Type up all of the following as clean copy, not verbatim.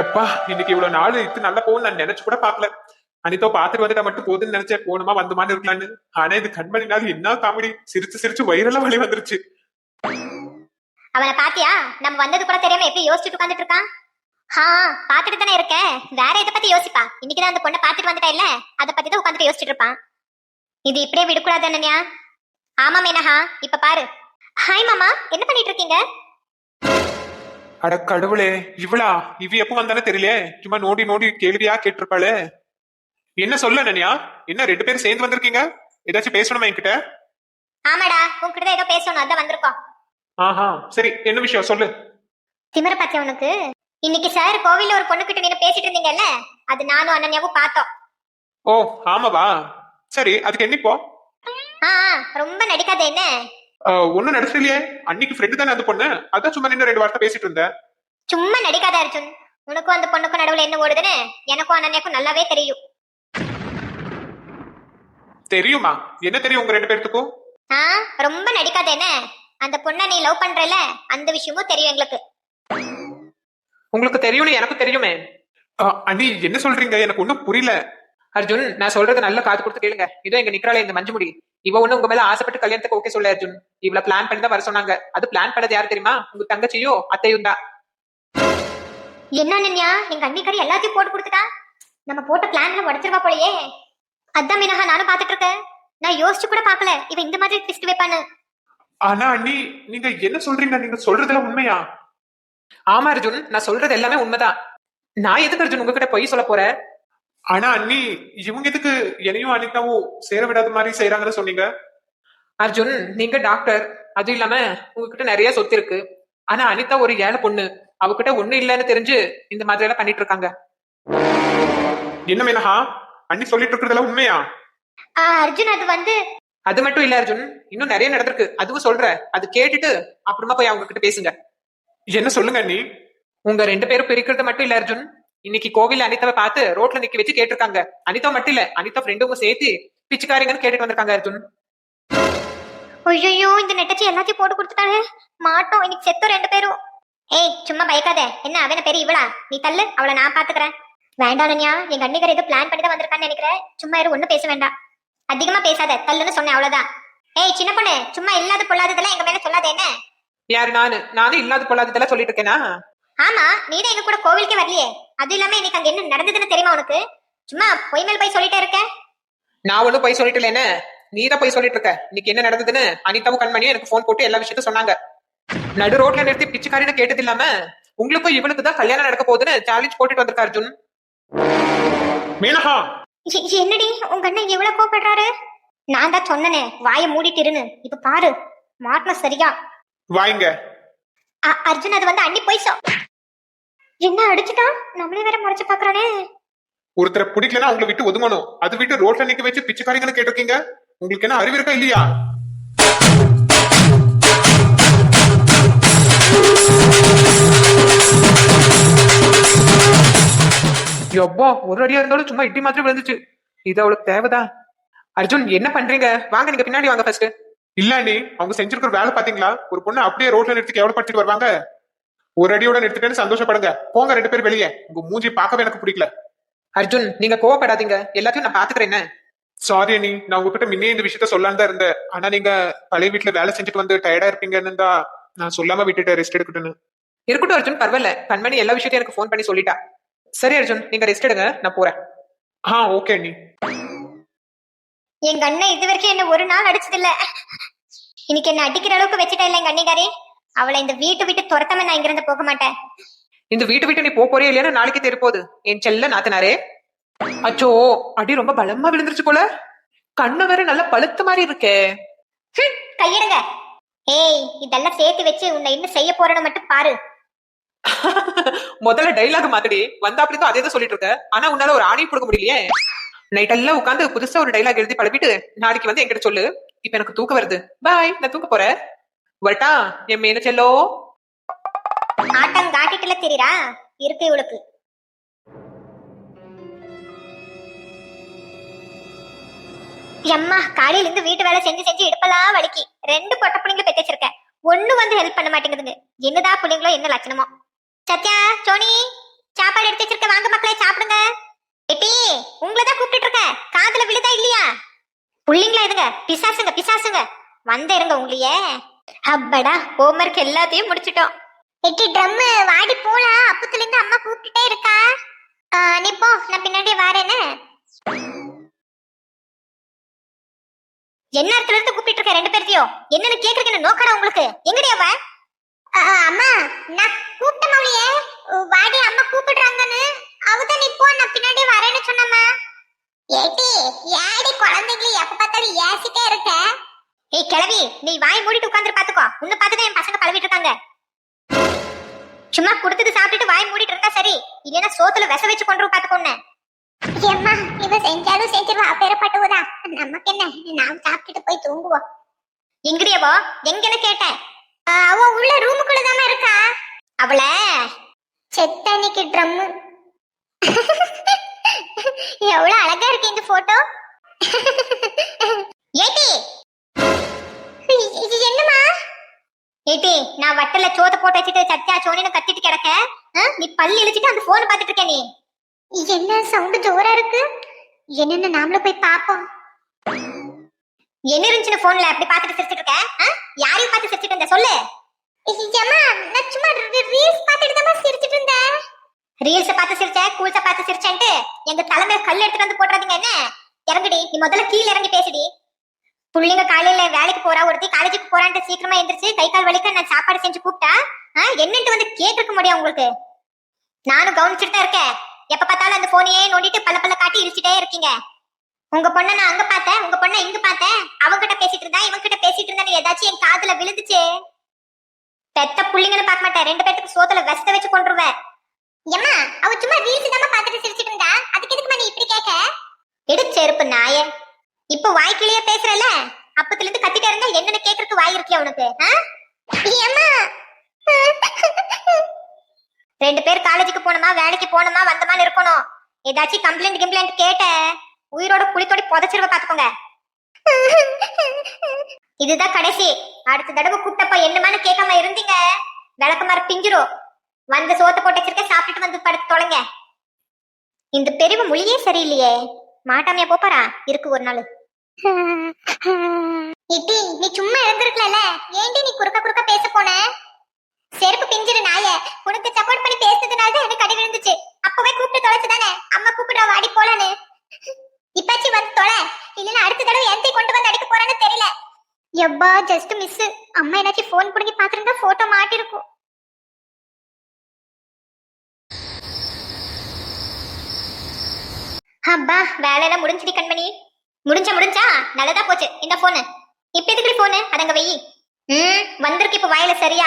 எப்பா இன்னைக்கு இவ்வளவு நாள் இது நல்லா போகும் நான் நினைச்சு கூட பாக்கல. அனிதோ பாத்துட்டு வந்துட்டா மட்டும் போதுன்னு நினைச்சேன், போனமா வந்தமான்னு இருக்கலான்னு. ஆனா இது கண்மணி நாள் என்ன காமெடி, சிரிச்சு சிரிச்சு வயிறெல்லாம் வலி வந்துருச்சு. அவனை பாத்தியா? நம்ம வந்தது கூட தெரியாம எப்படி யோசிச்சுட்டு உட்காந்துட்டு இருக்கான். பாத்துட்டு தானே இருக்கேன், வேற எதை பத்தி யோசிப்பா? இன்னைக்குதான் அந்த பொண்ணை பாத்துட்டு வந்துட்டா இல்ல, அதை பத்தி தான் உட்காந்துட்டு யோசிச்சுட்டு இருப்பான். இது இப்படியே விடக்கூடாது அனன்யா. ஆமா மேனஹா, இப்ப பாரு. ஹாய் மாமா, என்ன பண்ணிட்டு இருக்கீங்க? அட கடவுளே, இவ எப்ப வந்தானே தெரியலையே, சும்மா நோண்டி நோண்டி கேள்வியா கேட்டிருப்பாளே. என்ன சொல்ல அனன்யா, என்ன ரெண்டு பேரும் சேர்ந்து வந்திருக்கீங்க? ஏதாச்சும் பேசணுமா என்கிட்ட? ஆமாடா, உன்கிட்ட ஏதோ பேசணும், அதான் வந்திருக்கோம். ஆஹா சரி, என்ன விஷயம் சொல்லு. திமிர பத்தியா உனக்கு? இன்னைக்கு சார் கோவில்ல ஒரு பொண்ணு கிட்ட நீங்க பேசிட்டு இருந்தீங்கல்ல, அது நானும் அனன்யாவும் பார்த்தோம். ஓ ஆமாவா, சரி அதுக்கு என்ன இப்போ? ரொம்ப நடிக்காத என்ன. ஒன்னும் நடிச்சிலையே, அன்னைக்கு ஃப்ரெண்டு தானே அந்த பொண்ணு, அதான் சும்மா நின்று ரெண்டு வார்த்தை பேசிட்டு இருந்தேன். சும்மா நடிக்காத அர்ஜுன், உனக்கும் அந்த பொண்ணுக்கும் நடுவுல என்ன ஓடுதுன்னு எனக்கும் அனன்யாக்கும் நல்லாவே தெரியும். தெரியுமா? என்ன தெரியும் உங்க ரெண்டு பேர்த்துக்கும்? ரொம்ப நடிக்காத என்ன. அந்த பொண்ணை நீ லவ் பண்றல, அந்த விஷயமும் தெரியும் எங்களுக்கு. உங்களுக்கு தெரியும்னு எனக்கு தெரியுமே. அண்ணி என்ன சொல்றீங்க, எனக்கு ஒன்னும் புரியல. அர்ஜுன், நான் சொல்றது நல்ல காது கொடுத்து கேளுங்க. இதோ எங்க நிக்கிறாளே இந்த மஞ்சு முடி, இவ ஒண்ணு உங்க மேல ஆசைப்பட்டு கல்யாணத்துக்கு ஓகே சொல்ல அர்ஜுன். இவள பிளான் பண்ணி தான் வர சொன்னாங்க. அது பிளான் பண்ணது யாரு தெரியுமா? உங்க தங்கச்சியும் அத்தையும் தான். என்ன அனன்யா, எங்க அன்னிக்காரி எல்லாத்தையும் போட்டு கொடுத்துட்டா. நம்ம போட்ட பிளான்ல உடச்சிருவா போலயே. அதான் மீனஹா நானும் பாத்துட்டு இருக்கேன். நான் யோசிச்சு கூட பாக்கல இவ இந்த மாதிரி ட்விஸ்ட் வைப்பான்னு. ஆனா அண்ணி நீங்க என்ன சொல்றீங்க, நீங்க சொல்றதெல்லாம் உண்மையா? ஆமா அர்ஜுன், நான் சொல்றது எல்லாமே உண்மைதான். நான் எதுக்கு அர்ஜுன் உங்ககிட்ட பொய் சொல்ல போறேன்? ஆனா அண்ணி, இவங்க எதுக்கு என்னையும் அனிதாவும் சேர விடாத மாதிரி செய்யறாங்கன்னு சொன்னீங்க? அர்ஜுன், நீங்க டாக்டர், அது இல்லாம உங்ககிட்ட நிறைய சொத்து இருக்கு. ஆனா அனிதா ஒரு ஏழை பொண்ணு, அவகிட்ட ஒண்ணு இல்லைன்னு தெரிஞ்சு இந்த மாதிரி எல்லாம் பண்ணிட்டு இருக்காங்க. என்ன மேனஹா, அண்ணி சொல்லிட்டு இருக்கிறதெல்லாம் உண்மையா? அர்ஜுன் அது மட்டும் இல்ல அர்ஜுன், இன்னும் நிறைய நடந்திருக்கு, அதுவும் சொல்ற. அது கேட்டுட்டு அப்புறமா போய் அவங்க கிட்ட பேசுங்க. என்ன சொல்லுங்க அண்ணி. உங்க ரெண்டு பேரும் பிரிக்கிறது மட்டும் இல்ல அர்ஜுன், இன்னைக்கு கோவில் அனிதாவை பார்த்து ரோட்ல நிக்க வச்சு கேட்டிருக்காங்க. அனிதா மட்டும் இல்ல, அனிதா ஃப்ரெண்டுங்க சேர்த்து பிச்சுக்காரிங்கன்னு கேட்டுட்டு வந்திருக்காங்க அர்ஜுன். ஐயோ, இந்த நெட்டச்சி எல்லாத்தையும் போட்டு கொடுத்துட்டாங்க. மாட்டோம், இன்னைக்கு செத்தோம் ரெண்டு பேரும். ஏய் சும்மா பயக்காத என்ன, அவன பெரிய இவளா? நீ தள்ளு, அவளை நான் பாத்துக்கிறேன். வேண்டாம் அனன்யா, எங்க அன்னிகர் ஏதோ பிளான் பண்ணி தான் வந்திருக்கான்னு நினைக்கிறேன். சும்மா யாரும் ஒண்ணும் பேச வேண்டாம், அதிகமா பேசாத, தள்ளுன்னு சொன்னேன் அவ்வளவுதான். ஏய் சின்ன பொண்ணு, சும்மா இல்லாத பொல்லாததெல்லாம் எங்க மேல சொல்லாத என்ன. யாரு? நானும் இல்லாத பொல்லாததெல்லாம் சொல்லிட்டு இருக்கேனா? ஆமா, நீதான் எங்க கூட கோவிலுக்கே வரலையே. அது இல்லாம இன்னைக்கு அங்க என்ன நடந்ததுன்னு தெரியுமா உனக்கு? சும்மா பொய் மேல் போய் சொல்லிட்டே இருக்க. நான் ஒண்ணும் போய் சொல்லிட்டு இல்ல, நீதான் போய் சொல்லிட்டு இருக்க. இன்னைக்கு என்ன நடந்ததுன்னு அனிதாவும் கண்மணியும் எனக்கு போன் போட்டு எல்லா விஷயத்தையும் சொன்னாங்க. நடு ரோட்ல நிறுத்தி பிச்சுக்காரின்னு கேட்டது இல்லாம உங்களுக்கும் இவளுக்கு தான் கல்யாணம் நடக்க போகுதுன்னு சேலஞ்ச் போட்டுட்டு வந்திருக்கா அர்ஜுன். மேனஹா, என்னடி உங்க அண்ணன் எவ்வளவு கோபப்படுறாரு? நான் தான் சொன்னனே வாயை மூடிட்டிருன்னு, இப்ப பாரு மாட்டின சரியா. வாங்க. அர்ஜுன், அது அண்ணி போய் என்ன அடிச்சுட்டான், நம்மளே வேற முறைச்சு பாக்குறானே. ஒருத்தரை பிடிக்கலன்னா அவங்களை விட்டு ஒதுங்கணும், அது விட்டு ரோட்ல நிக்க வச்சு பிச்சுக்காரிங்கன்னு கேட்டிருக்கீங்க. உங்களுக்கு என்ன அறிவு இருக்கா இல்லையா? எப்போ ஒரு அடியா இருந்தாலும் சும்மா இடி மாதிரி விழுந்துச்சு. இது அவளுக்கு தேவைதான். அர்ஜுன் என்ன பண்றீங்க? வாங்க, நீங்க பின்னாடி வாங்க ஃபர்ஸ்ட். இல்ல நீ அவங்க செஞ்சிருக்கிற வேலை பாத்தீங்களா? ஒரு பொண்ணு அப்படியே ரோட்ல நிறுத்தி எவ்வளவு படிச்சுட்டு வருவாங்க. ஒரு அடியோட நிறுத்திட்டேன்னு சந்தோஷப்படுங்க, போங்க ரெண்டு பேர் வெளியே. உங்க மூஞ்சி பார்க்கவே எனக்கு பிடிக்கல. அர்ஜுன் நீங்க கோவப்படாதீங்க, எல்லாத்தையும் நான் பாத்துக்கிறேன். சாரி அண்ணி, நான் உங்ககிட்ட முன்னே இந்த விஷயத்த சொல்லான்னு தான் இருந்தேன். ஆனா நீங்க பழைய வீட்டுல வேலை செஞ்சுட்டு வந்து டயர்டா இருப்பீங்கன்னு தான் நான் சொல்லாம விட்டுட்டு ரெஸ்ட் எடுக்கட்டுன்னு. இருக்கட்டும் அர்ஜுன், பரவாயில்ல. கண்மணி எல்லா விஷயத்தையும் எனக்கு போன் பண்ணி சொல்லிட்டா. சரி அர்ஜுன், நீங்க ரெஸ்ட் எடுங்க, நான் போறேன். ஓகே அண்ணி. எங்க அண்ணன் இது வரைக்கும் என்ன ஒரு நாள் அடிச்சது இல்ல, இன்னைக்கு என்ன அடிக்கிற அளவுக்கு வச்சுட்டா இல்ல எங்க அண்ணிகாரி. அவளை இந்த வீட்டு விட்டு துரத்தாம நான் இங்கிருந்து போக மாட்டேன். இந்த வீட்டு விட்டு நீ போறியா இல்லையா நாளைக்கு தெரிப்போகுது என் செல்ல நாத்தனாரே. அச்சோ, அடி ரொம்ப பலமா விழுந்துருச்சு போல. கண்ணு வேற நல்லா பழுத்த மாதிரி இருக்கே. கையிடுங்க. ஏய், இதெல்லாம் சேர்த்து வச்சு உன்னை என்ன செய்ய போறேன்னு மட்டும் பாரு. முதல்ல டைலாக் மாத்தடி, வந்தா அப்படிதான் அதே தான் சொல்லிட்டு இருக்க. ஆனா உன்னால ஒரு ஆணையும் கொடுக்க முடியலையே. நைட் எல்லாம் உட்காந்து புதுசா ஒரு டைலாக் எழுதி பழகிட்டு நாளைக்கு வந்து என்கிட்ட சொல்லு. இப்ப எனக்கு தூக்கம் வருது, பாய், நான் தூக்க போறேன். வட்டா என் மேன செல்லோ. ஆட்டம் காட்டிட்டுல தெரியுறா இருக்கு இவளுக்கு. எம்மா காலையில இருந்து வீட்டு வேலை செஞ்சு செஞ்சு இடுப்பெல்லாம் வலிக்கி 2 பொட்ட பிள்ளைங்களை பெத்து வச்சிருக்கேன். ஒண்ணு வந்து ஹெல்ப் பண்ண மாட்டேங்குதுங்க. என்னதான் பிள்ளைங்களோ என்ன லட்சணமோ. சத்யா, சோனி, சாப்பாடு எடுத்து வச்சிருக்க, வாங்க மக்களே சாப்பிடுங்க. எட்டி, உங்களதான் கூப்பிட்டு இருக்க, காதுல விழுதா இல்லையா? புள்ளிங்களா இதுங்க, பிசாசுங்க பிசாசுங்க, வந்த இருங்க உங்களையே. அப்படா, ஹோம்வொர்க் எல்லாத்தையும் முடிச்சிட்டோம். எட்டி ட்ரம் வாடி போலாம், அப்பத்துல இருந்து அம்மா கூப்பிட்டுட்டே இருக்கா. நீ போ, நான் பின்னாடியே வரேன்னு. என்ன இடத்துல இருந்து கூப்பிட்டு இருக்க 2 பேர்த்தையும்? என்னன்னு கேக்குறீங்க, நோக்கடா உங்களுக்கு? எங்கடி அவ? அம்மா, நான் கூப்பிட்ட மௌலியே, வாடி அம்மா கூப்பிடுறாங்கன்னு. அவதான் நீ போ, நான் பின்னாடியே வரேன்னு சொன்னம்மா. ஏடி, யாடி குழந்தைகளை எப்ப பார்த்தாலும் ஏசிட்டே இருக்க? ஏய் கிழவி, நீ வாய் மூடிட்டு உட்கார்ந்து பாத்துக்கோ. உன்னை பார்த்துதான் என் பசங்க பழவிட்டு இருக்காங்க. சும்மா கொடுத்தது சாப்பிட்டுட்டு வாய் மூடிட்டு இருந்தா சரி, இல்லைன்னா சோத்துல விச வச்சு கொண்டு பாத்துக்கோன்னு. ஏம்மா, இவ செஞ்சாலும் செஞ்சிருவா, அப்பேறப்பட்டவதா. நமக்கு என்ன, நாம் சாப்பிட்டுட்டு போய் தூங்குவோம். எங்கடியவோ? எங்கன்னு கேட்டேன். அவ உள்ள ரூமுக்குள்ளதாம இருக்கா. அவள செத்தன்னைக்கு ட்ரம். எவ்வளவு அழகா இருக்கு இந்த போட்டோ. ஏடி, இது என்னமா? ஏடி, நான் வட்டல சோத்த போட்டு வச்சுட்டு சத்தியா சோனின்னு கத்திட்டு கிடக்க, நீ பல்லு இழிச்சிட்டு அந்த போன் பாத்துட்டு இருக்க. நீ என்ன சவுண்ட் ஜோரா இருக்கு? என்னன்னு நாமளும் போய் பாப்போம். என்ன இருந்துச்சு போன்ல அப்படி பாத்துட்டு சிரிச்சிட்டு இருக்க? யாரையும் பார்த்து சிரிச்சிட்டு இருந்த சொல்லு. ஏம்மா, நான் சும்மா ரீல்ஸ் பாத்துட்டு தான் சிரிச்சிட்டு இருந்தேன். ரீல்ஸ் பார்த்து சிரிச்ச, கூல்ஸ பார்த்து சிரிச்சேன்ட்டு எங்க தலைமையில கல் எடுத்துட்டு வந்து போடுறதுங்க என்ன? இறங்குடி, நீ முதல்ல கீழே இறங்கி பேசுடி. புள்ளைங்க காலையில வேலைக்கு போறா, ஒருத்தி காலேஜுக்கு போறான்ட்டு சீக்கிரமா எந்திரிச்சு கை கால் வலிக்க நான் சாப்பாடு செஞ்சு கூப்பிட்டா என்னன்ட்டு வந்து கேட்டிருக்க முடியும் உங்களுக்கு? நானும் கவனிச்சுட்டு தான் இருக்கேன். எப்ப பார்த்தாலும் அந்த போனையே நோண்டிட்டு பல்ல பல்ல காட்டி இழிச்சிட்டே இருக்கீங்க. உங்க பொண்ணை நான் அங்க பார்த்தேன், உங்க பொண்ணை இங்க பார்த்தேன். அவங்கிட்ட பேசிட்டு இருந்தா, இவங்கிட்ட பேசிட்டு இருந்தா, ஏதாச்சும் என் காதுல விழுந்துச்சு. பெத்த புள்ளிங்கன்னு பார்க்க மாட்டேன், 2 பேருக்கு சோத்துல வெஸ்ட வச்சு கொண்டுருவேன். ஏம்மா, அவ சும்மா ரீல்ஸ் தான் பார்த்துட்டு சிரிச்சிட்டு இருந்தா, அதுக்கு எதுக்கு நீ இப்படி கேட்க? எடுச்செருப்பு நாயே, இப்ப வாய்க்கிலேயே பேசுறல, அப்பத்துல இருந்து கத்திட்டே இருந்தா என்னன்னு கேக்குறதுக்கு வாய் இருக்கியா உனக்கு? ஏம்மா, 2 பேர் காலேஜுக்கு போனோமா, வேலைக்கு போனோமா, வந்தமான்னு இருக்கணும். ஏதாச்சும் கம்ப்ளைண்ட் கேட்ட உயிரோட புளித்தோடி புதைச்சிருவ பாத்துக்கோங்க. இதுதான் கடைசி. அடுத்த தடவை கூட்டப்ப என்னமான்னு கேட்காம இருந்தீங்க, விளக்கு மாதிரி பிஞ்சிரும். வந்து சோத்த போட்டு வச்சிருக்க, சாப்பிட்டுட்டு வந்து படுத்து தொலைங்க. இந்த பெரியவ மொழியே சரியில்லையே, மாட்டாமையா போப்பாரா? இருக்கு ஒரு நாள். இட்டி, நீ சும்மா இருந்திருக்கல, ஏண்டி நீ குறுக்க பேச போன? செருப்பு பிஞ்சிரு நாய, உனக்கு சப்போர்ட் பண்ணி பேசுறதுனால எனக்கு கடி விழுந்துச்சு. அப்பவே கூப்பிட்டு தொலைச்சுதானே அம்மா கூப்பிடுறா வாடி போலான்னு. இப்பாச்சி வந்து தொலை, இல்லைன்னா அடுத்த தடவை எந்தை கொண்டு வந்து அடிக்க போறான்னு தெரியல. எப்பா, ஜஸ்ட் மிஸ். அம்மா என்னாச்சும் போன் புடுங்கி பாத்துருந்தா போட்டோ மாட்டிருக்கும். அப்பா, வேலையெல்லாம் முடிஞ்சுடி கண்மணி. முடிஞ்சா நல்லதா போச்சு. இந்த போனு இப்ப எதுக்கு போனு? அதங்க வெயி. வந்திருக்கு இப்ப வாயில சரியா.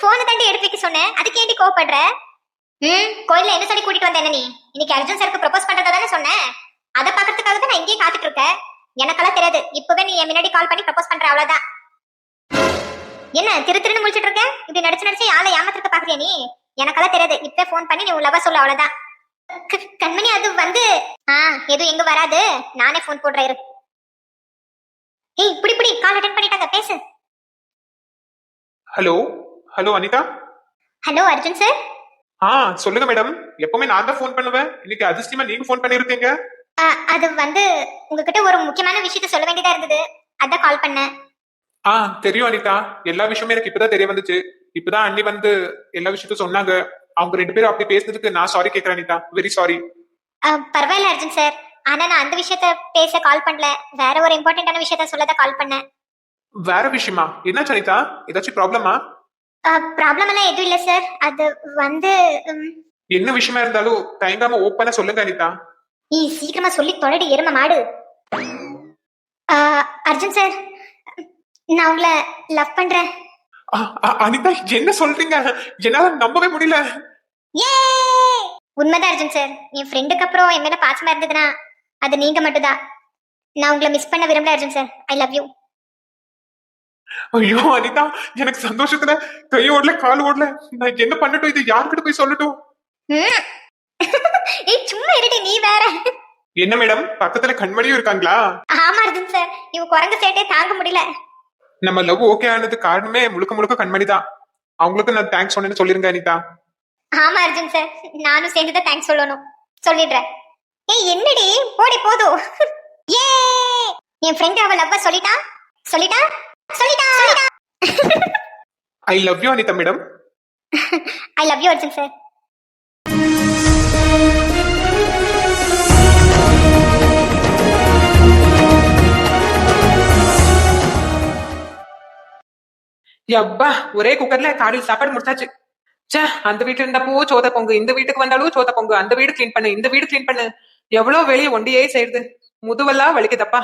போனை தாண்டி எடுத்து வைக்க சொன்னேன், அதுக்கு ஏண்டி கோவப்படுற? கோயில்ல என்ன சொல்லி கூட்டிட்டு வந்தேன் நீ? இன்னைக்கு அர்ஜுன் சாருக்கு ப்ரொபோஸ் பண்றதா தானே சொன்னேன். அதை பாக்குறதுக்காக தான் நான் இங்கேயே காத்துட்டு இருக்கேன். எனக்கெல்லாம் தெரியாது, இப்பவே நீ என் முன்னாடி கால் பண்ணி ப்ரொபோஸ் பண்ற, அவ்வளவுதான். என்ன திருன்னு முடிச்சிட்டு இருக்க? இப்படி நடிச்சு ஆளை ஏமாத்திருக்க பாக்குறியா நீ? எனக்கெல்லாம் தெரியாது, இப்ப போன் பண்ணி நீ உன் லவ் சொல்ல, அவ்வளவுதான். கண்மணி, அது வந்து எதுவும் எங்க வராது, நானே போன் போடுறேன் இரு. ஏய், இப்படி கால் அட்டெண்ட் பண்ணிட்டாங்க, பேசு. Hello Anitha. Hello Arjun sir. சொல்லுங்க மேடம். எப்பவுமே நான் தான் போன் பண்ணுவேன், இன்னைக்கு அதிர்ஷ்டமா நீங்க போன் பண்ணிருக்கீங்க. அது வந்து உங்ககிட்ட ஒரு முக்கியமான விஷயத்த சொல்ல வேண்டியதா இருந்தது, அதான் கால் பண்ணேன். தெரியும் அனிதா, எல்லா விஷயமும் எனக்கு இப்பதான் தெரிய வந்துச்சு. இப்பதான் அண்ணி வந்து எல்லா விஷயத்தையும் சொன்னாங்க. அவங்க 2 பேரும் அப்படி பேசுனதுக்கு நான் சாரி கேக்குறேன் அனிதா, வெரி சாரி. பரவாயில்ல அர்ஜுன் சார், ஆனா நான் அந்த விஷயத்த பேச கால் பண்ணல, வேற ஒரு இம்பார்ட்டன்டான விஷயத்த சொல்லதான் கால் பண்ணேன். வேற விஷயமா? என்னாச்சு அனிதா, ஏதாச்சும் ப்ராப்ளமா? ப்ராப்ளம் எல்லாம் எதுவும் இல்ல சார், அது வந்து என்ன விஷயமா இருந்தாலும் தயங்காம ஓப்பனா சொல்லுங்க அனிதா. நீ சீக்கிரமா சொல்லி தொலைடி எரும மாடு. அர்ஜுன் சார், நான் உங்களை லவ் பண்றேன். அனிதா, என்ன சொல்றீங்க? என்னால நம்பவே முடியல. உண்மைதான் அர்ஜுன் சார், என் ஃப்ரெண்டுக்கு அப்புறம் என் மேல பாசமா இருந்ததுன்னா அது நீங்க மட்டும்தான். நான் உங்களை மிஸ் பண்ண விரும்பல Arjun sir, I love you. ஐயோ அனிதா, எனக்கு சந்தோஷத்துல கை ஓடல கால் ஓடல. நான் என்ன பண்ணட்டும்? இது யாருக்கிட்ட போய் சொல்லட்டும்? ஏய், சும்மா இருடி, நீ வேற. என்ன மேடம் பக்கத்துல கண்மணியும் இருக்காங்களா? ஆமா அர்ஜுன் சார், இவ குரங்கு சேட்டே தாங்க முடியல. நம்ம லவ் ஓகே ஆனது காரணமே முழுக்க முழுக்க கண்மணி தான். அவங்களுக்கு நான் தேங்க்ஸ் சொன்னேன்னு சொல்லிருங்க அனிதா. ஆமா அர்ஜுன் சார், நானும் சேர்ந்துதான் தேங்க்ஸ் சொல்லணும். சொல்லிடுறேன். ஏய் என்னடி போடி போதும். ஏ என் ஃப்ரெண்ட் அவ லவ்வ சொல்லிட்டா சொல்லிட்டா சொல்லிட்டா. I love you Anitha madam. I love you Arjun sir. யப்பா ஒரே குக்கர்ல காலையில் சாப்பாடு முடிச்சாச்சு. ச்சே, அந்த வீட்டுல இருந்தப்போ சோத பொங்கு, இந்த வீட்டுக்கு வந்தாலும் சோத பொங்கு, அந்த வீடு கிளீன் பண்ணு, இந்த வீடு கிளீன் பண்ணு, எவ்வளவு வெளியே ஒண்டியே செய்யுது. முதுவெல்லாம் வலிக்குதப்பா.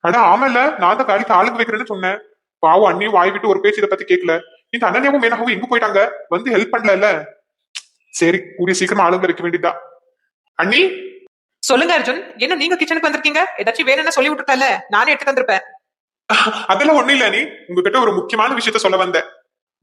அட ஆமால, நான் தான் வேலைக்கு ஆளுங்க வைக்கிறேன்னு சொன்னேன். பாவம் அண்ணியும் வாய் விட்டு ஒரு பேச்சு இதை பத்தி கேட்கல. இந்த அண்ணனியாவும் மேனாவும் எங்க போயிட்டாங்க? வந்து ஹெல்ப் பண்ணல. சரி, கூடிய சீக்கிரமா ஆளுங்க வைக்க வேண்டியதா. அண்ணி சொல்லுங்க அர்ஜுன், என்ன நீங்க கிச்சனுக்கு வந்திருக்கீங்க? ஏதாச்சும் வேணும்னா சொல்லி விட்டுருக்கல, நானே எடுத்து வந்திருப்பேன். அதெல்லாம் ஒண்ணு இல்ல அண்ணி, உங்ககிட்ட ஒரு முக்கியமான விஷயத்த சொல்ல வந்தேன்.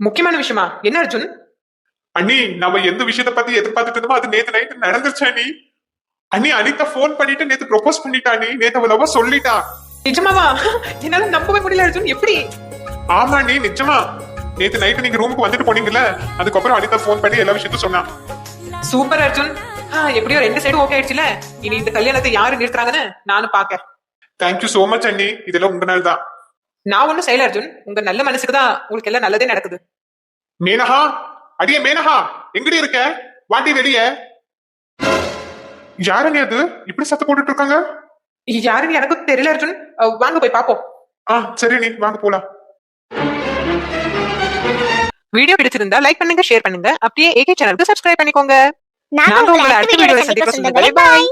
முக்கியமான விஷயமா? என்ன அர்ஜுன்? அண்ணி, நம்ம எந்த விஷயத்த பத்தி எதிர்பார்த்துட்டு இருந்தோமோ அது நேத்து நைட்டு நடந்துருச்சு அண்ணி. அண்ணி அனிதா போன் பண்ணிட்டு நேத்து ப்ரொபோஸ் பண்ணிட்டா அண்ணி. நேத்து அவ லவ் சொல்லிட்டா. நிஜமாவா? என்னால நம்பவே முடியல அர்ஜுன், எப்படி? ஆமா அண்ணி, நிஜமா. நேத்து நைட்டு நீங்க ரூமுக்கு வந்துட்டு போனீங்கல்ல, அதுக்கப்புறம் அனிதா போன் பண்ணி எல்லா விஷயத்தையும் சொன்னா. சூப்பர் அர்ஜுன். எப்படியோ ரெண்டு சைடும் ஓகே ஆயிடுச்சுல. இனி இந்த கல்யாணத்தை யாரு நிறுத்துறாங்கன்னு நானும் பாக்கேன். தேங்க்யூ சோ மச் அண்ணி, இதெல்லாம் உங்க நாள் தான். நான் ஒண்ணும் செய்யல அர்ஜுன், உங்க நல்ல மனசுக்கு தான் உங்களுக்கு எல்லாம் நல்லதே நடக்குது. மேனகா, அடியே மேனகா, எங்கடி இருக்க? வாட்டி வெளிய. யாருங்க அது இப்படி சத்தம் போட்டுட்டு இருக்காங்க? யாருன்னு எனக்கும் தெரியல அர்ஜுன், வாங்க போய் பாப்போம். சரி நீ வாங்க போலாம். வீடியோ பிடிச்சிருந்தா லைக் பண்ணுங்க, ஷேர் பண்ணுங்க, அப்படியே ஏகே சேனலுக்கு சப்ஸ்கிரைப் பண்ணிக்கோங்க. நான் நாங்க உங்களை அடுத்த வீடியோல சந்திக்க சொல்லுங்க. பை.